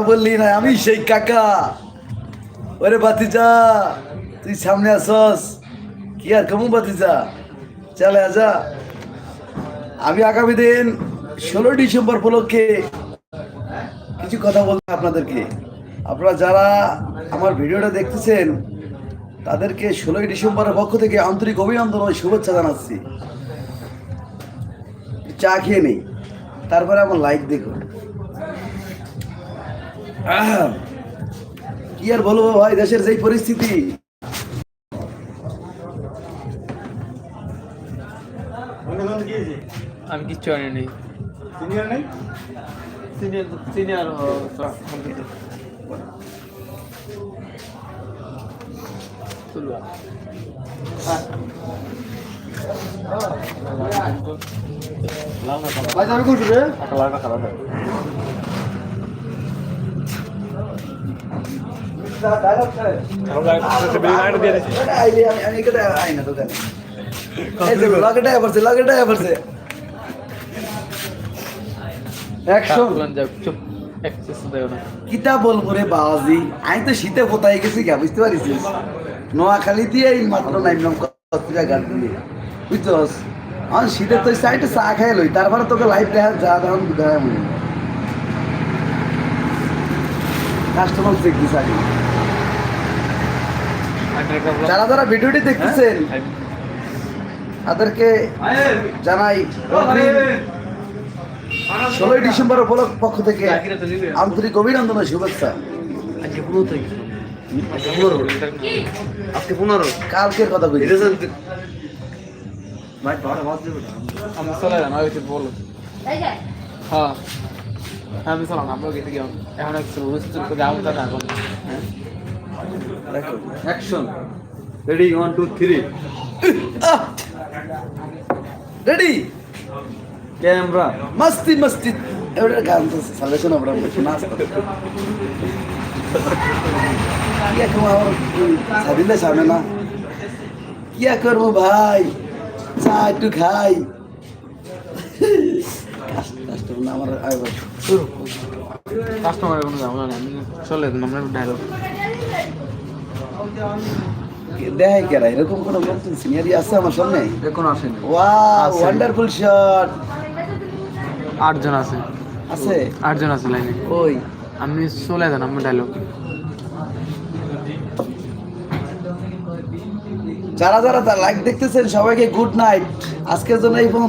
বললি না, আমি সেই কাকা। ওরে বাতিজা, তুই সামনে আসস, কি আর কেমন বাতিজা, চলে আজা। আমি আগামী দিন 16 ডিসেম্বর উপলক্ষে কিছু কথা বলবো আপনাদেরকে। আপনারা যারা আমার ভিডিওটা দেখতেছেন তাদেরকে 16 ডিসেম্বরের পক্ষ থেকে আন্তরিক অভিনন্দন ও শুভেচ্ছা জানাচ্ছি। চা খেয়ে নেই, তারপরে আমার লাইক দেখুন। কি আর বলবো ভাই, দেশের যেই পরিস্থিতি। আমি কিচ্ছু আনি নেই। সিনিয়র নেই, সিনিয়র আমি করছি রে, কিতা বলবো রে বাবাজি, আমি তো শীতে কোথায় গেছি গা, বুঝতে পারিস? নোয়াখালী দিয়ে এই মাত্র নাইলাম ঘাট দিয়ে, বুঝছস? আমার শীতে তো সাইডে চা খাই লই, তারপরে তোকে লাইভ দেখা যা তখন দেখা মনে কাস্টমার চেক দিস আগে। যারা যারা ভিডিওটি দেখতেছেন তাদেরকে জানাই 16 ডিসেম্বর পক্ষ থেকে আন্তরিক অভিনন্দন ও শুভেচ্ছা। কালকের কথা বলি, আমি চলাম আমরা গেছি কেমন এখন এখন অ্যাকশন রেডি 1 2 3 রেডি ক্যামেরা মস্তি মস্তি এবারে গান তো সালেশন আমরা নাচ করতে কি আমার সাবিলে সামনে না কি করবো ভাই, চা একটু খাই। কাস্টমার না আমার কাস্টমারের কোনো ঝামেলা নেই, আমি চলে আমরা ডায়লগ দেখাই কেরা এরকম কোনো নতুন সিনারি আছে আমার সামনে এখন আসেনি। Wow wonderful shot. 8 জন আছে, 8 জন আছে লাইনে। ওই আপনি চলে যান, আমরা ডায়লগ। যারা যারা লাইক দেখতেছেন সবাইকে গুড নাইট। আজকের জন্য এই পর্যন্ত।